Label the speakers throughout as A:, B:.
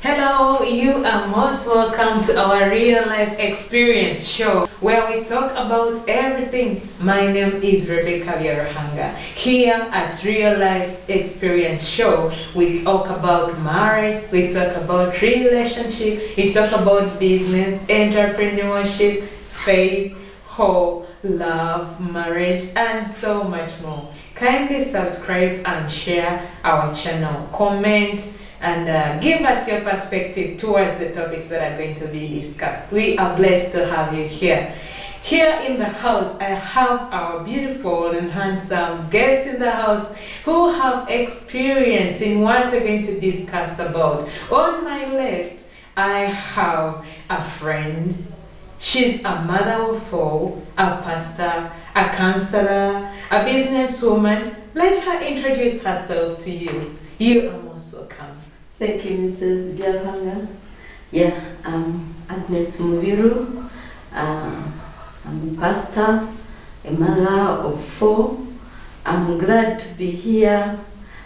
A: Hello, you are most welcome to our real life experience show where we talk about everything. My name is Rebecca Biarahanga. Here at Real Life Experience Show, we talk about marriage, we talk about relationship, we talk about business, entrepreneurship, faith, hope, love, marriage, and so much more. Kindly subscribe and share our channel. Comment and give us your perspective towards the topics that are going to be discussed. We are blessed to have you here. Here in the house, I have our beautiful and handsome guests in the house who have experience in what we're going to discuss about. On my left, I have a friend. She's a mother of four, a pastor, a counselor, a businesswoman. Let her introduce herself to you. You are most welcome.
B: Thank you, Mrs. Biarahanga. Yeah, I'm Agnes Mubiru. I'm a pastor, a mother of four. I'm glad to be here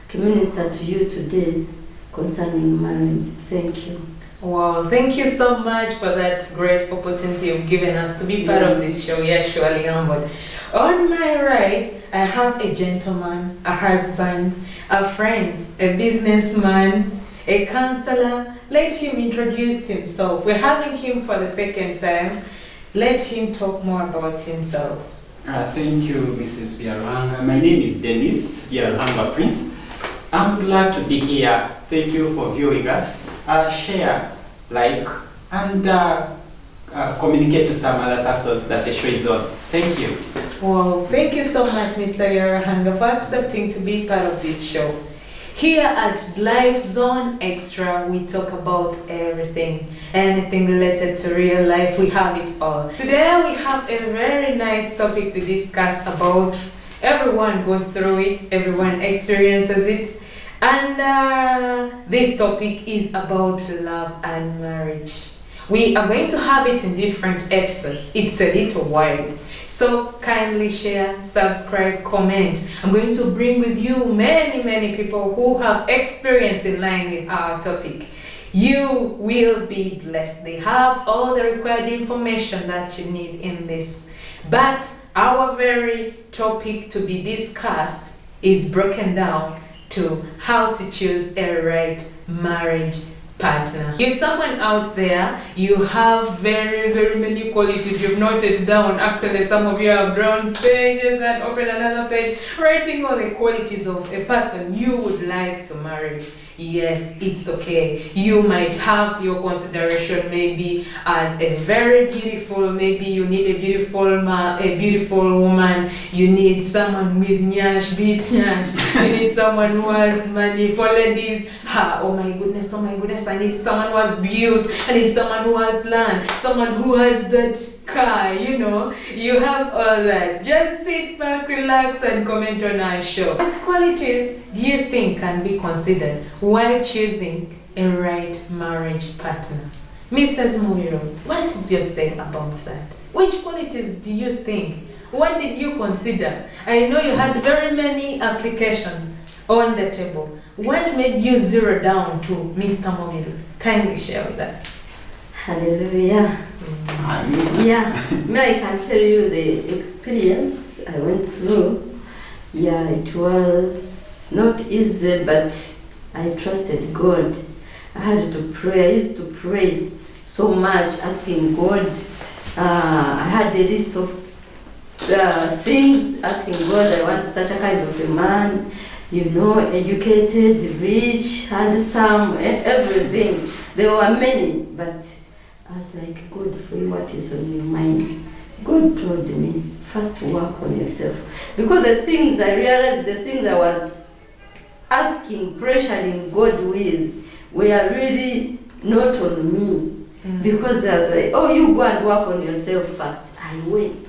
B: to minister to you today concerning marriage. Thank you.
A: Wow, thank you so much for that great opportunity you've given us to be part of this show. Yeah, surely humbled. On my right, I have a gentleman, a husband, a friend, a businessman, a counselor. Let him introduce himself. We're having him for the second time. Let him talk more about himself.
C: Thank you, Mrs. Biarahanga. My name is Dennis Biarahanga Prince. I'm glad to be here. Thank you for viewing us. Share, like, and communicate to some other persons that the show is on. Thank you.
A: Well, thank you so much, Mr. Biarahanga, for accepting to be part of this show. Here at Life Zone Extra, we talk about everything, anything related to real life, we have it all. Today we have a very nice topic to discuss about. Everyone goes through it, everyone experiences it, and this topic is about love and marriage. We are going to have it in different episodes. It's a little wide. So kindly share, subscribe, comment. I'm going to bring with you many people who have experience in line with our topic. You will be blessed. They have all the required information that you need in this. But our very topic to be discussed is broken down to how to choose a right marriage partner. You're someone out there, you have very many qualities you've noted down. Actually, some of you have drawn pages and opened another page, writing all the qualities of a person you would like to marry. Yes, it's okay. You might have your consideration maybe as a very beautiful, maybe you need a beautiful woman, you need someone with nyash, beat nyash, you need someone who has money. For ladies, oh my goodness, I need someone who has beauty, I need someone who has land, someone who has that car, you have all that. Just sit back, relax, and comment on our show. What qualities do you think can be considered while choosing a right marriage partner? Mrs. Mubiru, what did you say about that? Which qualities do you think? What did you consider? I know you had very many applications on the table. What made you zero down to Mr. Mubiru? Kindly share with us.
B: Hallelujah. Yeah, I can tell you the experience I went through. Yeah, it was not easy, but I trusted God. I had to pray. I used to pray so much, asking God. I had a list of things, asking God, I want such a kind of a man, educated, rich, handsome, and everything. There were many, but I was like, God, for you, what is on your mind? God told me, first work on yourself. Because I realized the things I was asking, pressuring God with, were really not on me. Because I was like, oh, you go and work on yourself first. I went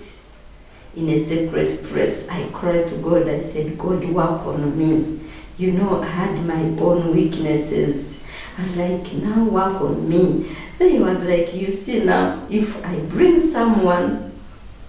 B: in a secret place. I cried to God. I said, God, work on me. I had my own weaknesses. I was like, now work on me. Then he was like, you see now, if I bring someone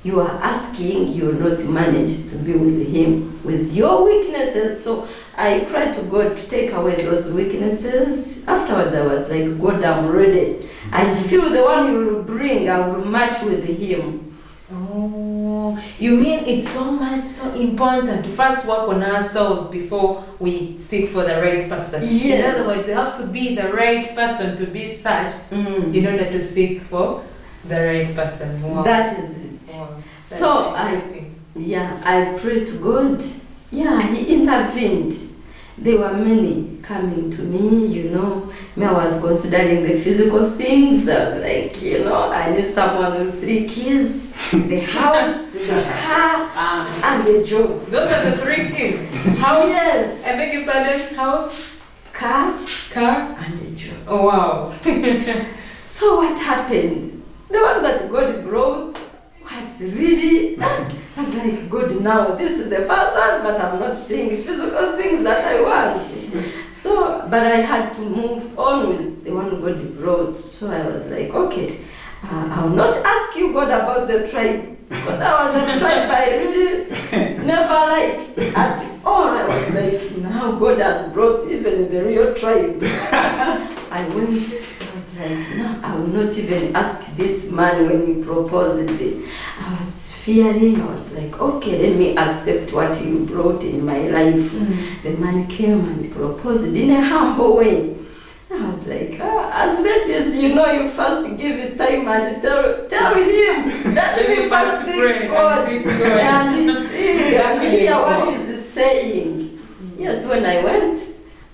B: you are asking, you will not manage to be with him with your weaknesses. So I cried to God to take away those weaknesses. Afterwards, I was like, God, I'm ready. I feel the one you will bring, I will match with him.
A: Oh, you mean it's so important to first work on ourselves before we seek for the right person?
B: Yes.
A: In other words, you have to be the right person to be searched in order to seek for the right person. Wow.
B: That is it.
A: Wow. That's
B: So
A: interesting.
B: I prayed to God. Yeah, he intervened. There were many coming to me, Me, I was considering the physical things. I was like, I need someone with 3 kids, the house, the car, and the job.
A: Those are the 3 things. House,
B: Yes.
A: I beg your pardon, house,
B: Car,
A: car.
B: and the job.
A: Oh wow.
B: So what happened? The one that God brought was really, I was like, God, now this is the person, but I'm not seeing physical things that I want. So, but I had to move on with the one God brought. So I was like, okay, I'll not ask you, God, about the tribe. But that was a tribe I really never liked at all. I was like, now God has brought even the real tribe. I was like, no, I will not even ask this man when he proposed it. I was fearing. I was like, okay, let me accept what you brought in my life. The man came and proposed in a humble way. I was like, as ladies, you first give it time and tell him that we first seek God and see and hear what he's saying. Yes, when I went,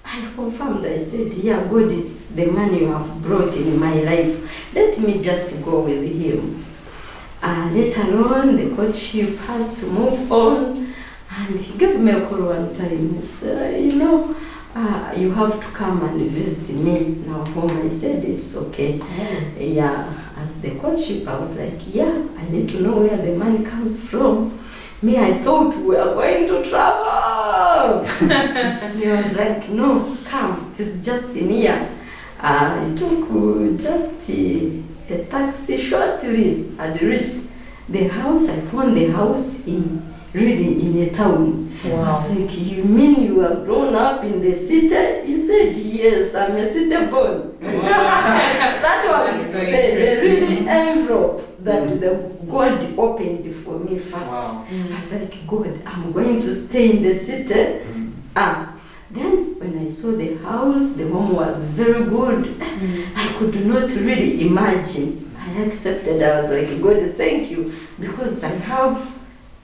B: I confirmed. I said, yeah, God is the man you have brought in my life. Let me just go with him. Later on, the courtship has to move on, and he gave me a call one time. He said, you have to come and visit me now home. I said, it's okay. Yeah, as the courtship, I was like, yeah, I need to know where the money comes from. Me, I thought we were going to travel. He was like, no, come, it is just in here. It took just a taxi shortly. I'd reached the house. I found the house in a town.
A: Wow.
B: I was like, you mean you have grown up in the city? He said, yes, I'm a city born. That was the really envelope that the God opened for me first.
C: Wow.
B: I was like, God, I'm going to stay in the city. Then when I saw the house, the home was very good. I could not really imagine. I accepted. I was like, God, thank you, because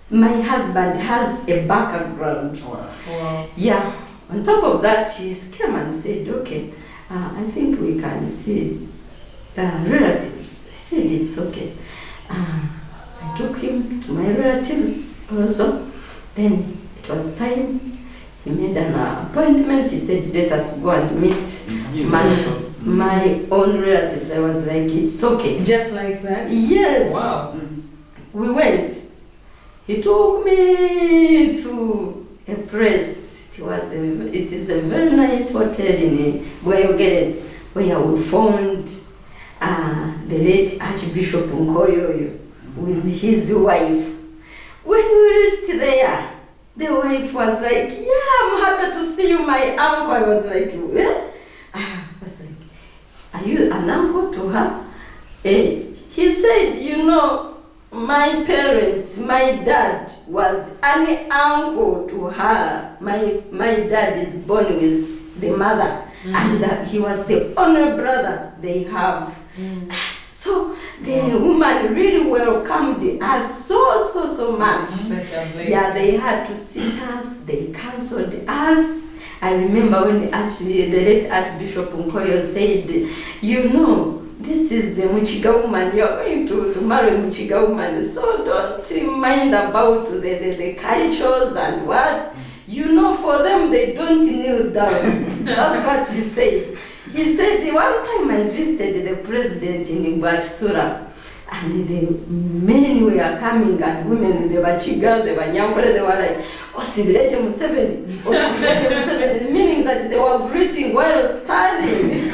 B: my husband has a background.
C: Wow.
B: Yeah. On top of that, he came and said, okay, I think we can see relatives. I said, it's okay. I took him to my relatives also. Then it was time. He made an appointment. He said, let us go and meet my own relatives. I was like, it's okay.
A: Just like that?
B: Yes.
A: Wow.
B: We went. He took me to a place. It is a very nice hotel in Bweyogere, where we found the late Archbishop Nkoyoyo with his wife. When we reached there, the wife was like, yeah, I'm happy to see you, my uncle. I was like, well, I was like, are you an uncle to her? He said, my parents, my dad was an uncle to her. My dad is born with the mother, and that he was the only brother they have. So the woman really welcomed us so much. Yeah, they had to see us, they counseled us. I remember when the late Archbishop Nkoyo said, this is a Muchiga woman, you're going to marry a Muchiga woman, so don't mind about the cultures and what. For them, they don't kneel down. That's what he said. He said, the one time I visited the president in Ngwashtura, and the men were coming and women, they were Chiga, they were Nyambore, they were like, Osibireje Museveni, meaning that they were greeting while standing.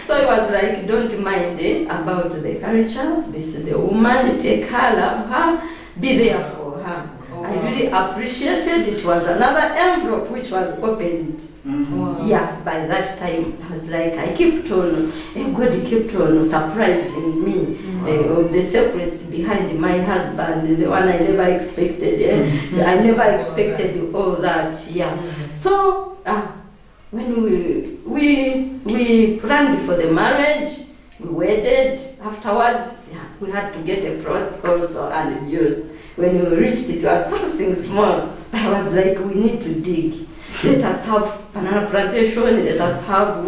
B: So I was like, don't mind about the culture. This is the woman, take her, love her, be there for her. I I really appreciated. It was another envelope which was opened.
A: Wow.
B: Yeah, by that time, I was like, I kept on, God kept on surprising me of the secrets behind my husband, the one I never expected. I never expected all that, yeah. So, when we planned for the marriage, we wedded. Afterwards, we had to get a plot also and build. When we reached it, was something small. I was like, we need to dig. Let us have banana plantation, let us have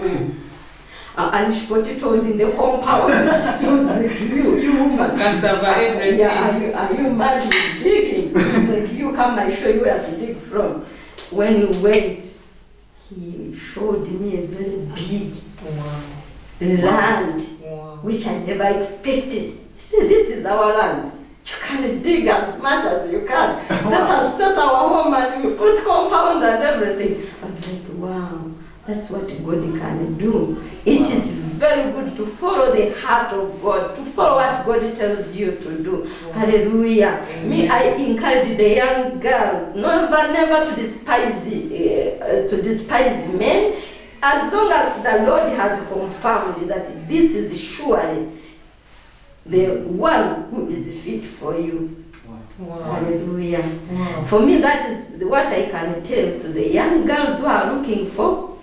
B: Irish potatoes in the compound. I was like, you woman.
A: Cassava, everything.
B: Yeah, are you mad with digging? It's like, you come, I show you where to dig from. When we went, he showed me a very big land, which I never expected. He said, this is our land. You can dig as much as you can. Let us set our home and we put compound and everything. I was like, wow, that's what God can do. It is very good to follow the heart of God, to follow what God tells you to do. Hallelujah. Me, I encourage the young girls never to despise men, as long as the Lord has confirmed that this is surely the one who is fit for you.
A: Wow.
B: Hallelujah.
A: Wow.
B: For me, that is what I can tell to the young girls who are looking for.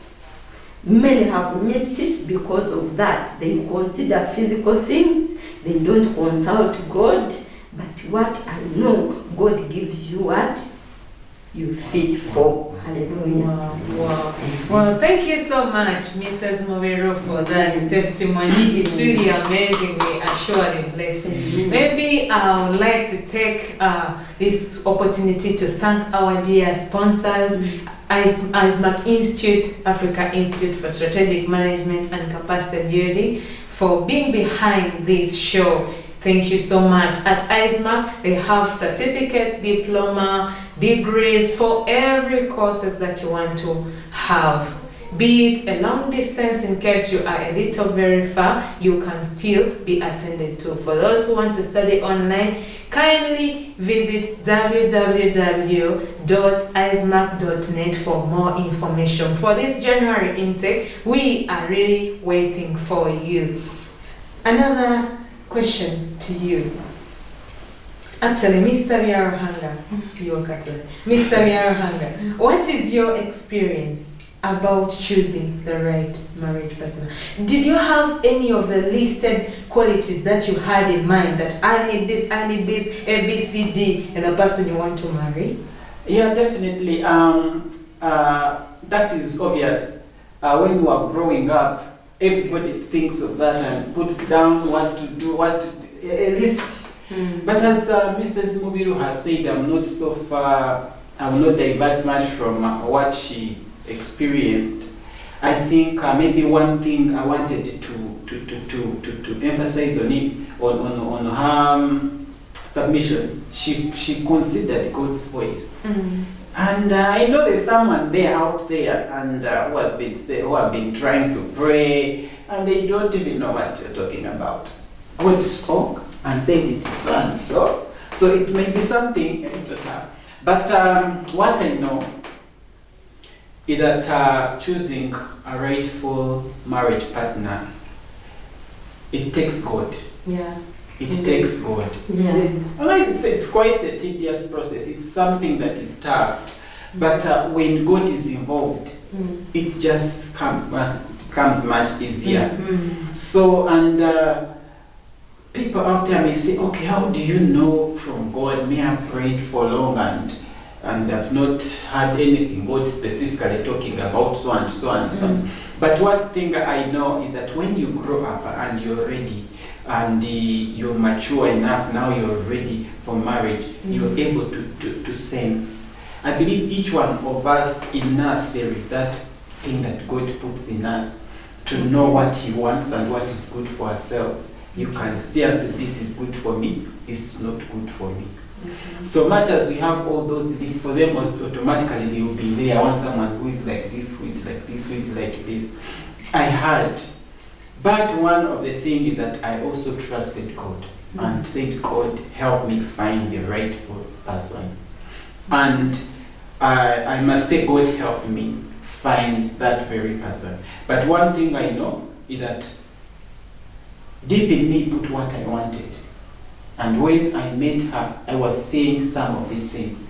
B: Many have missed it because of that. They consider physical things. They don't consult God. But what I know, God gives you what you fit for. Hallelujah.
A: Wow, wow. Well, thank you so much, Mrs. Mobero, for that testimony. It's really amazing. We are surely blessed. Maybe I would like to take this opportunity to thank our dear sponsors, ISMAC Institute, Africa Institute for Strategic Management and Capacity Building, for being behind this show. Thank you so much. At ISMAC, they have certificates, diploma, degrees for every courses that you want to have. Be it a long distance, in case you are a little very far, you can still be attended to. For those who want to study online, kindly visit www.ismac.net for more information. For this January intake, we are really waiting for you. Another question to you. Actually, Mr. Biaruhanga, Mr. Biaruhanga, what is your experience about choosing the right marriage partner? Did you have any of the listed qualities that you had in mind, that I need this, A, B, C, D, and the person you want to marry?
C: Yeah, definitely. That is obvious. When you are growing up, everybody thinks of that and puts down what to do, a list. But as Mrs. Mubiru has said, I'm not so far, I will not divert much from what she experienced. I think maybe one thing I wanted to emphasize on it, on her submission, she considered God's voice. And I know there's someone there out there and who have been trying to pray and they don't even know what you're talking about. God spoke and said it is so and so. So it may be something to have. But what I know is that choosing a rightful marriage partner, it takes God.
A: Yeah.
C: It takes God.
B: Yeah.
C: Well, it's quite a tedious process. It's something that is tough. But when God is involved, it just comes much easier. So, and people out there may say, okay, how do you know from God? Me, I've prayed for long and I've not had anything God specifically talking about so and so and so. But one thing I know is that when you grow up and you're ready, and you're mature enough, now you're ready for marriage, you're able to sense. I believe each one of us, in us, there is that thing that God puts in us to know what He wants and what is good for ourselves. You can see and say, this is good for me, this is not good for me. So much as we have all those lists, for them automatically they will be there. I want someone who is like this, who is like this, who is like this. I had. But one of the things is that I also trusted God and said, God, help me find the right person. And I must say God helped me find that very person. But one thing I know is that deep in me put what I wanted. And when I met her, I was seeing some of these things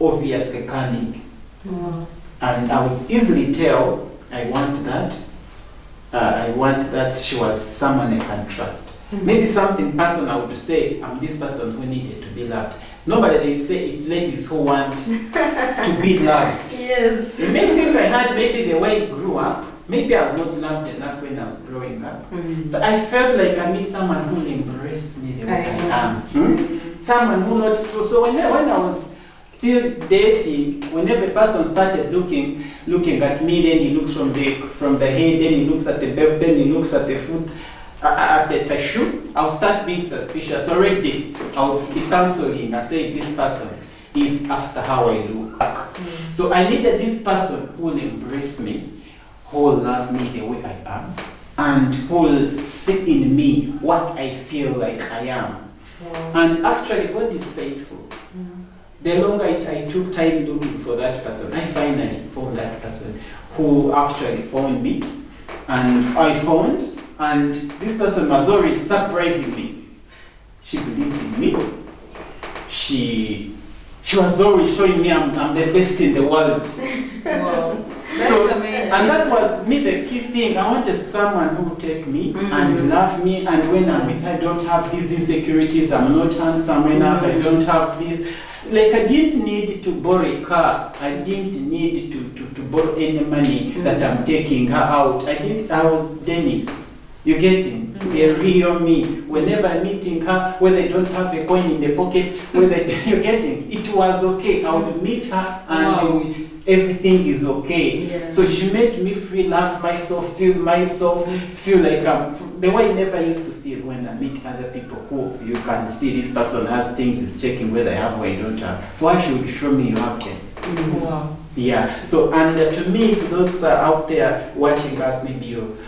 C: obviously coming.
B: Wow.
C: And I would easily tell, I want that. I want that she was someone I can trust. Maybe something personal I would say, I'm this person who needed to be loved. Nobody, they say it's ladies who want to be loved.
B: Yes.
C: The main thing I had, maybe the way I grew up, maybe I was not loved enough when I was growing up. So I felt like I need someone who will embrace me the way I am. Someone who not, so when I was still dating, whenever a person started looking at me, then he looks from the head, then he looks at the back, then he looks at the foot, at the shoe, I'll start being suspicious already. I'll be cancelling and say this person is after how I look. So I needed this person who will embrace me, who will love me the way I am, and who will see in me what I feel like I am. And actually God is faithful. The longer I took time looking for that person, I finally found that person who actually found me. And I found, and this person was always surprising me. She believed in me. She was always showing me I'm the best in the world.
A: Wow. That's
C: So,
A: amazing.
C: and that was me the key thing. I wanted someone who would take me and love me, and when I'm with her, I don't have these insecurities, I'm not handsome enough, I don't have this. Like I didn't need to borrow a car, I didn't need to borrow any money that I'm taking her out. I was Dennis. You getting? The real me. Whenever I'm meeting her, whether I don't have a coin in the pocket, whether you're getting, it was okay. I would meet her and everything is okay.
B: Yeah.
C: So she made me feel, love myself, feel like I'm the way I never used to feel when I meet other people who you can see this person has things, is checking whether I have or I don't have. For her, she would show me you have them.
A: Wow.
C: Yeah. So, and to me, to those out there watching us, maybe you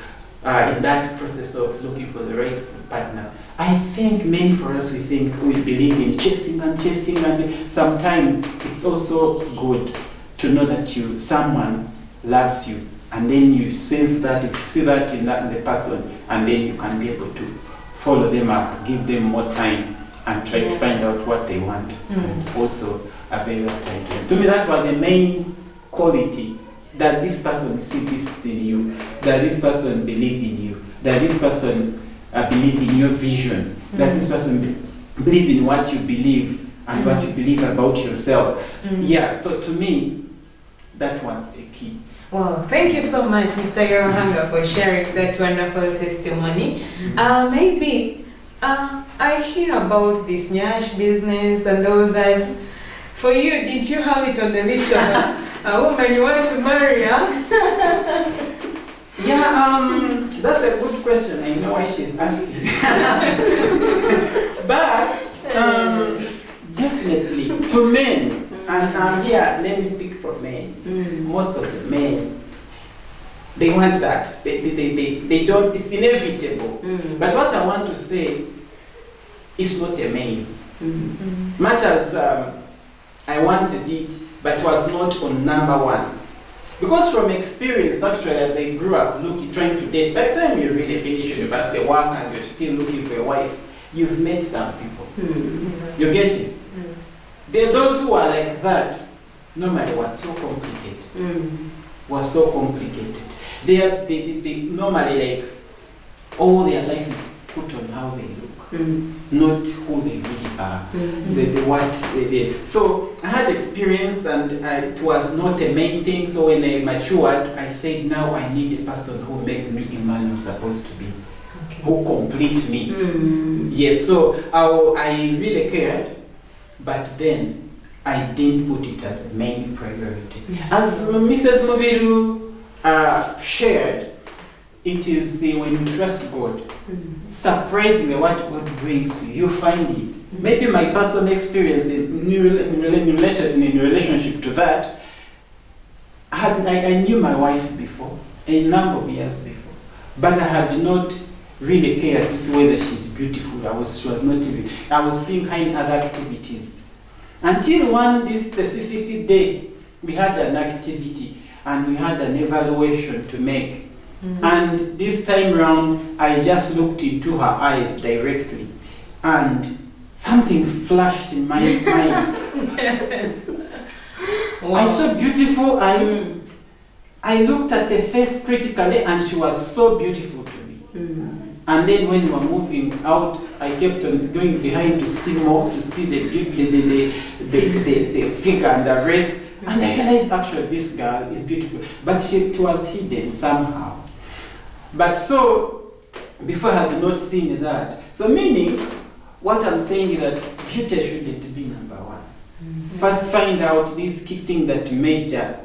C: in that process of looking for the right partner, I think men for us, we believe in chasing, and sometimes it's also good to know that someone loves you, and then you sense that, if you see that in the person, and then you can be able to follow them up, give them more time, and try to find out what they want, and also avail that time to them. To me, that was the main quality, that this person see this in you, that this person believe in you, that this person believe in your vision, that this person believe in what you believe and what you believe about yourself. Yeah, so to me, that was the key.
A: Wow, thank you so much, Mr. Yaruhanga, for sharing that wonderful testimony. Maybe I hear about this Nyash business and all that. For you, did you have it on the list of a woman you want to marry?
C: Yeah, that's a good question. I know why she's asking. But definitely to men. And here, let me speak for men. Most of the men, they want that. They don't, it's inevitable. But what I want to say is not the main. Much as I wanted it, but was not on number one. Because from experience, actually, as I grew up trying to date, by the time you really finish university work and you're still looking for a wife, you've met some people. You get it? There are those who are like that, normally were so complicated. They normally, like, all their life is put on how they look, not who they really are. So I had experience, and it was not a main thing. So when I matured, I said, now I need a person who make me a man I'm supposed to be, who complete me. Yes, so I really cared. But then I didn't put it as a main priority. As Mrs. Mubiru shared, it is when you trust God, surprisingly what God brings to you, you find it. Maybe my personal experience in relationship to that, I knew my wife before, a number of years before, but I had not really cared to see whether she's beautiful. I was seeing her in other activities. Until this specific day, we had an activity and we had an evaluation to make. And this time round, I just looked into her eyes directly, and something flashed in my mind.
A: Wow.
C: I saw beautiful eyes. I looked at the face critically, and she was so beautiful to me. And then when we were moving out, I kept on going behind to see more, to see the figure and the rest. And I realized actually this girl is beautiful, but it was hidden somehow. But so, before I had not seen that. So meaning, what I'm saying is that beauty shouldn't be number one. First find out this key thing that major.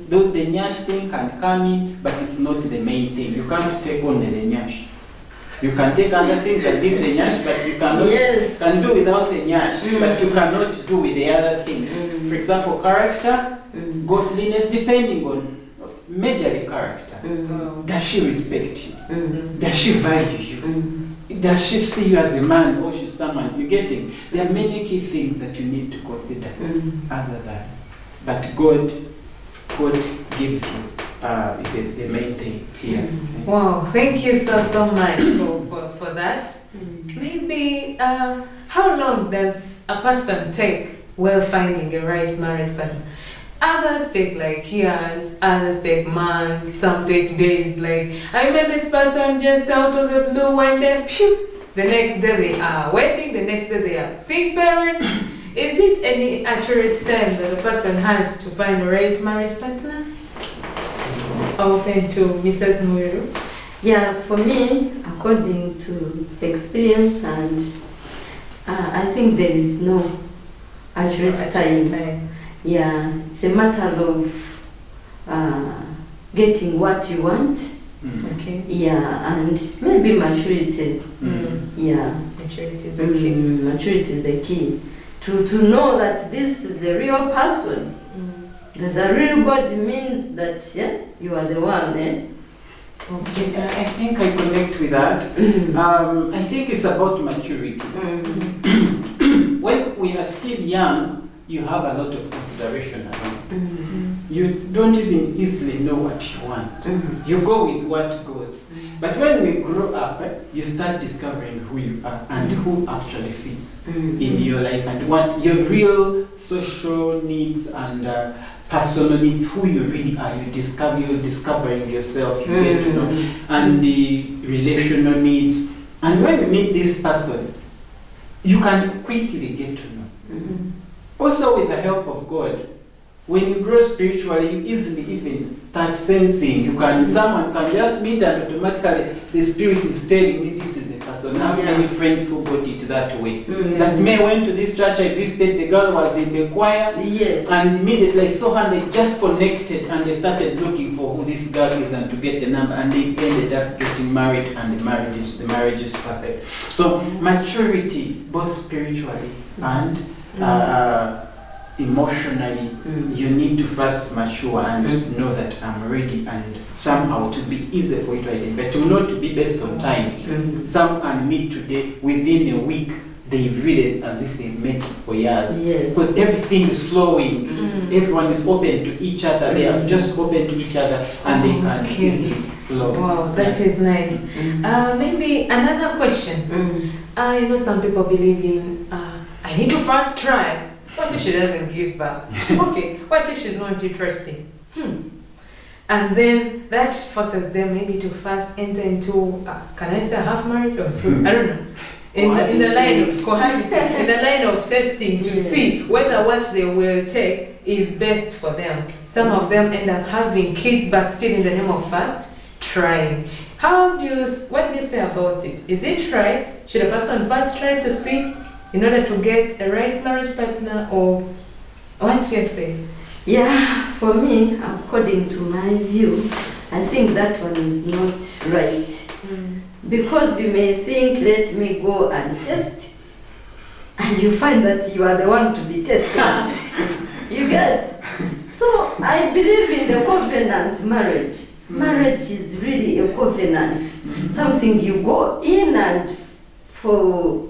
C: Though the nyash thing can come in, but it's not the main thing. You can't take only the nyash. You can take other things that give the nyash, but you cannot can do without the nyash, but you cannot do with the other things. For example, character, godliness, depending on majorly character. Does she respect you? Does she value you? Does she see you as a man or she's someone? You get it? There are many key things that you need to consider other than. But God gives you is the main thing here.
A: Wow, thank you so much for that. Maybe how long does a person take while finding a right marriage partner? Others take like years, others take months, some take days. Like, I met this person just out of the blue, and then phew, the next day they are wedding, the next day they are single parents. Is it any accurate time that a person has to find a right marriage partner? Open to Mrs. Muiru.
B: Yeah, for me, according to experience, and I think there is no accurate time. Yeah, it's a matter of getting what you want.
A: Okay.
B: Yeah, and maybe maturity. Yeah,
A: maturity is the key.
B: Maturity is the key. To know that this is a real person. That the real God means that you are the one.
C: Okay, I think I connect with that. I think it's about maturity. When we are still young, you have a lot of consideration around. You don't even easily know what you want. You go with what goes. But when we grow up, you start discovering who you are and who actually fits in your life and what your real social needs and personal needs, who you really are. You're discovering yourself, you get to know, and the relational needs. And when you meet this person, you can quickly get to know. Also, with the help of God, when you grow spiritually, you easily even start sensing. Someone can just meet and automatically the Spirit is telling me this is the person. I have many friends who got it that way. That May went to this church I visited, the girl was in the choir, and immediately I saw her, they just connected and they started looking for who this girl is and to get the number, and they ended up getting married, and the marriage is perfect. So maturity, both spiritually and emotionally, you need to first mature and know that I'm ready, and somehow to be easy for you to identify, to not be based on time. Some can meet today, within a week they read it as if they met for years. Because everything is flowing, everyone is open to each other, they are just open to each other, and they can easily flow.
A: Wow, that is nice. Maybe another question. I know some people believe in I need to first try. What if she doesn't give back? Okay, what if she's not interested? And then that forces them maybe to first enter into, can I say half marriage or full? I don't know. In the line of cohabiting, in the line of testing to see whether what they will take is best for them. Some of them end up having kids, but still in the name of first trying. What do you say about it? Is it right? Should a person first try to see in order to get a right marriage partner, or what's your say?
B: Yeah, for me, according to my view, I think that one is not right. Because you may think, let me go and test, and you find that you are the one to be tested. You get? So I believe in the covenant marriage. Marriage is really a covenant, something you go in and for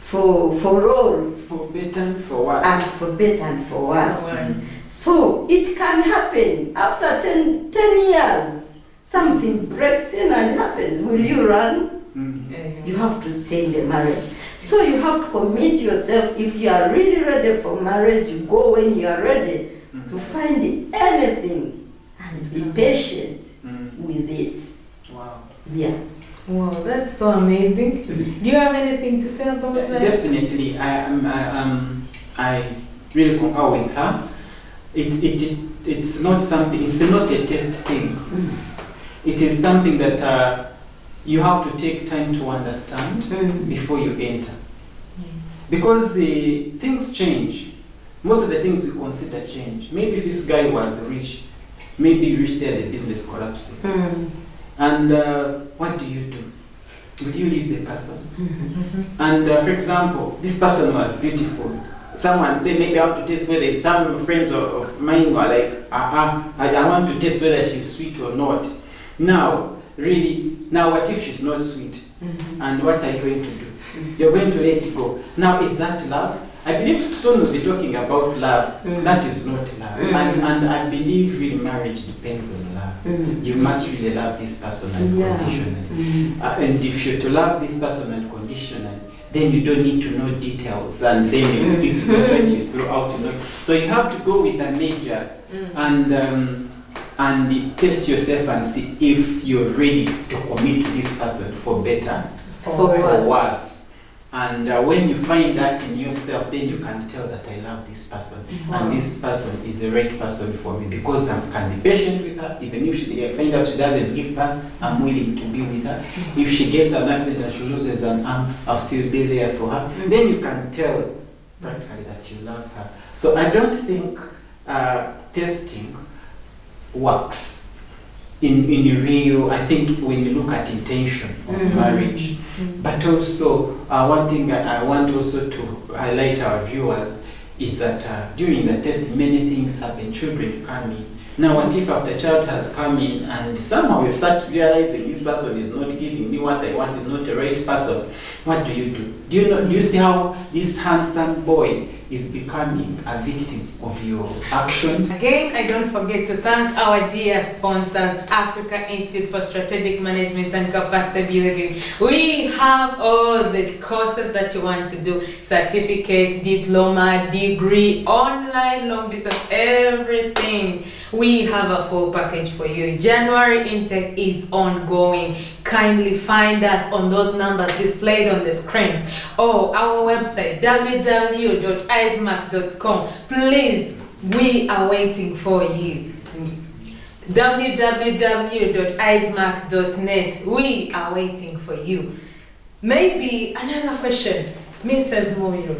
B: for all,
C: For better and for worse.
B: and for better and for worse.
A: worse.
B: So it can happen after 10 years. Something breaks in and happens. Will you run?
C: Mm.
B: You have to stay in the marriage. So you have to commit yourself. If you are really ready for marriage, go when you are ready to find anything and be patient with it.
C: Wow.
B: Yeah.
A: Wow, that's so amazing. Do you have anything to say about that?
C: Definitely, I really concur with her. It's not something. It's not a test thing. It is something that you have to take time to understand before you enter, because things change. Most of the things we consider change. Maybe if this guy was rich, maybe he reached there, the business collapses. And what do you do? Will you leave the person? And for example, this person was beautiful. Someone say, maybe I want to test whether some friends of mine were like, I want to test whether she's sweet or not. Now, really, now what if she's not sweet? And what are you going to do? You're going to let it go. Now, is that love? I believe soon we'll be talking about love. That is not love. And I believe really marriage depends on love. You must really love this person unconditionally. And if you're to love this person unconditionally, then you don't need to know details, and then you this is what you throw out. So you have to go with a major and test yourself and see if you're ready to commit to this person for better or for worse. And when you find that in yourself, then you can tell that I love this person, and this person is the right person for me, because I can be patient with her. Even if I find out she doesn't give back, I'm willing to be with her. If she gets an accident and she loses an arm, I'll still be there for her. Then you can tell practically that you love her. So I don't think testing works. In real, I think when you look at intention of marriage, but also one thing I want also to highlight our viewers is that during the test many things happen. Children come in. Now what if after a child has come in and somehow you start realizing this person is not giving me what I want, is not the right person? What do? Do you see how this handsome boy is becoming a victim of your actions?
A: Again, I don't forget to thank our dear sponsors, Africa Institute for Strategic Management and Capacity Building. We have all the courses that you want to do: certificate, diploma, degree, online, long distance, everything. We have a full package for you. January intake is ongoing. Kindly find us on those numbers displayed on the screens or our website www.ismac.com. Please, we are waiting for you. www.ismac.net. We are waiting for you. Maybe another question, Mrs. Moiro.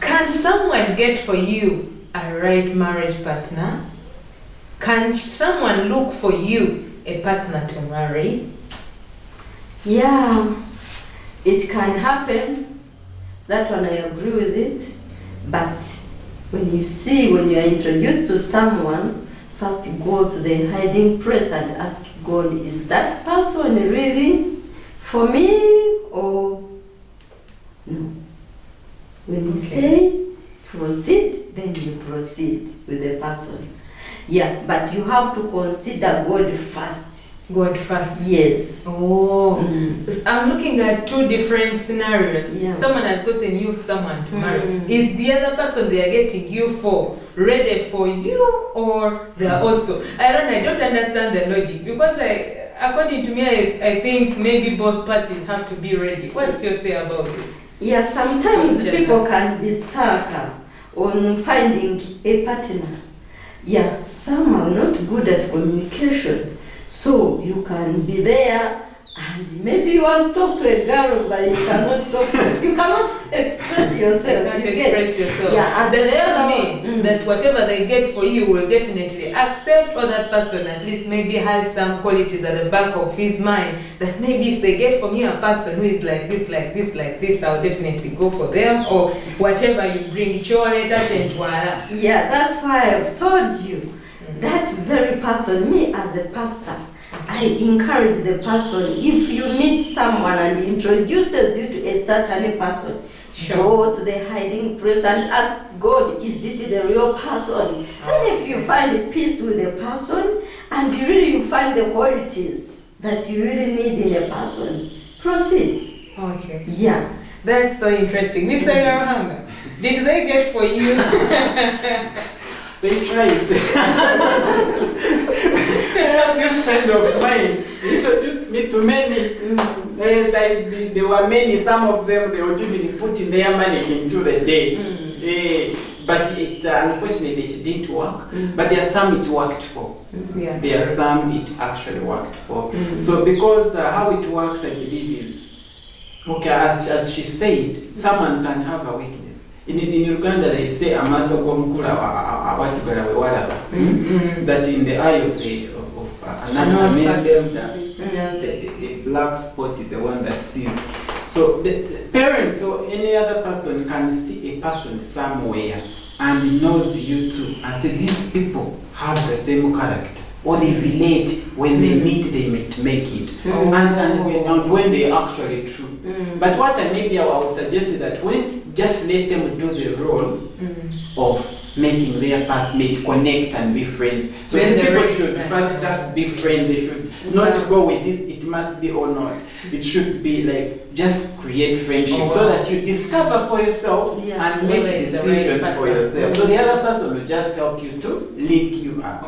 A: Can someone get for you a right marriage partner? Can someone look for you a partner to marry?
B: Yeah, it can happen. That one I agree with it. But when you are introduced to someone, first go to the hiding place and ask God, is that person really for me or no? When he says proceed, then you proceed with the person. Yeah, but you have to consider God first.
A: God first.
B: Yes.
A: Oh, I'm looking at two different scenarios.
B: Yeah.
A: Someone has gotten you someone to marry. Is the other person they are getting you for ready for you, or they are also? I don't understand the logic, because according to me, I think maybe both parties have to be ready. What's your say about it?
B: Yeah, sometimes people can be stuck on finding a partner. Yeah, some are not good at communication. So you can be there and maybe you want to talk to a girl, but you cannot express yourself.
A: You can't express yourself.
B: Yeah, and
A: that tells me that whatever they get for you will definitely accept, or that person at least maybe has some qualities at the back of his mind that maybe if they get from you a person who is like this, I'll definitely go for them, or whatever you bring.
B: Yeah, that's why I've told you. That very person, me as a pastor, I encourage the person, if you meet someone and he introduces you to a certain person,
A: Sure.
B: Go to the hiding place and ask God, is it the real person? And if you find peace with the person and you find the qualities that you really need in a person, proceed.
A: Okay.
B: Yeah.
A: That's so interesting. Mr. Yaruhanga, did they get for you?
C: They tried. I have this friend of mine. He introduced me to many. There were many. Some of them, they would even put in their money into the date. But unfortunately, it didn't work. But there are some it worked for.
A: Yeah.
C: There are some it actually worked for. So because how it works, I believe, is, okay, as she said, someone can have a weakness. In Uganda, they say amaso gomukula awatugala wewalaba. That in the eye of another the black spot is the one that sees. So the parents or any other person can see a person somewhere and knows you too, and say these people have the same character, or they relate. When they meet, they make it, and when they actually true. But what I would suggest is that just let them do the role of making their past-mate connect and be friends. So these people should first just be friends. They should not go with this, it must be or not. It should be like just create friendship so that you discover for yourself and make decisions for yourself. So the other person will just help you to link you up.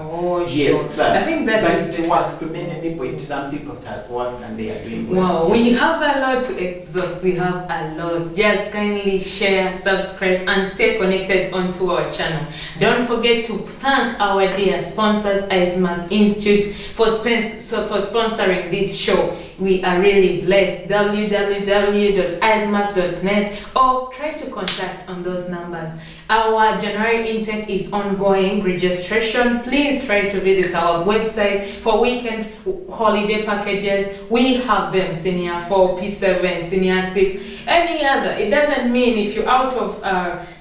C: Yes,
A: I think that
C: it works to many people. Some people it has worked and they are doing well.
A: Wow, we have a lot to exhaust. We have a lot. Just kindly share, subscribe, and stay connected onto our channel. Don't forget to thank our dear sponsors, ISMAC Institute, for sponsoring this show. We are really blessed. www.ismac.net, or try to contact on those numbers. Our January intake is ongoing registration. Please try to visit our website for weekend holiday packages. We have them, senior 4, P7, senior 6, any other. It doesn't mean if you're out of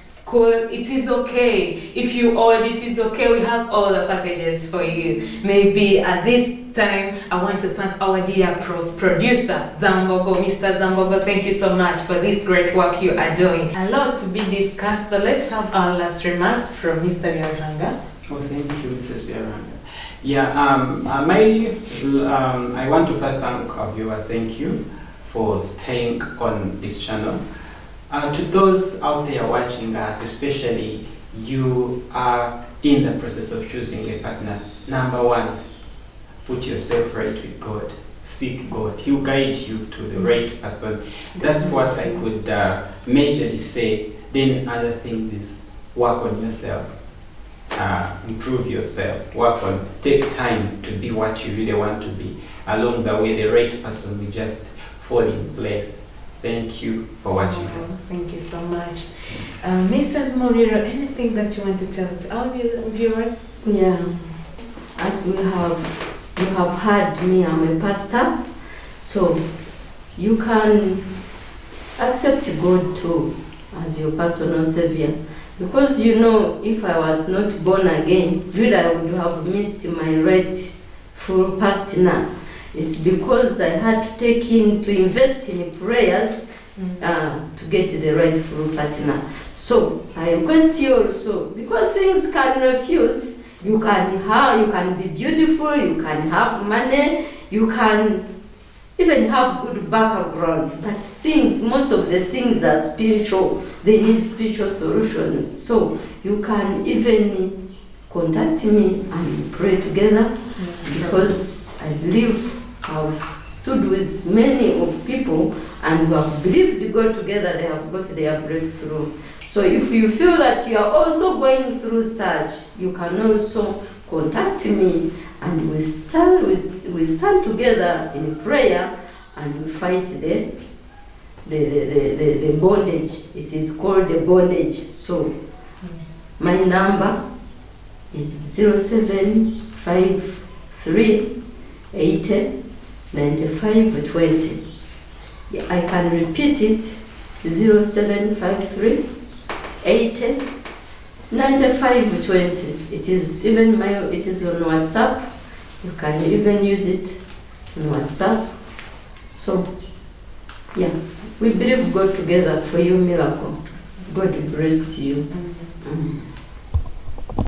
A: school, it is okay. If you old, it is okay. We have all the packages for you. Maybe at this time, I want to thank our dear producer, Zambogo, Mr. Zambogo. Thank you so much for this great work you are doing. A lot to be discussed, but let's have our last remarks from Mr. Yaruhanga.
C: Oh, thank you, Mrs. Biaranga. Yeah, I want to first thank our viewer. Thank you for staying on this channel. To those out there watching us, especially you are in the process of choosing a partner, number one, put yourself right with God. Seek God. He will guide you to the right person. That's what I could majorly say. Then other things is work on yourself. Improve yourself. Take time to be what you really want to be. Along the way, the right person will just fall in place. Thank you for watching us.
A: Thank you so much. Mrs. Moriro, anything that you want to tell to our viewers?
B: Yeah. As you have heard me, I'm a pastor, so you can accept God too as your personal savior. Because if I was not born again, really I would have missed my rightful partner. It's because I had to invest in prayers to get the rightful partner. So I request you also, because things can refuse. You can be beautiful, you can have money, you can even have good background. But most of the things are spiritual. They need spiritual solutions. So you can even contact me and pray together, because I believe I've stood with many of people and who have believed God together, they have got their breakthrough. So if you feel that you are also going through such, you can also contact me, and we stand together in prayer and we fight the bondage. It is called the bondage. So my number is 0753 80 9520. I can repeat it, 0753 80 9520. It is on WhatsApp. You can even use it on WhatsApp. So yeah, We believe God together for your miracle. God bless you.
A: Amen.
B: Mm.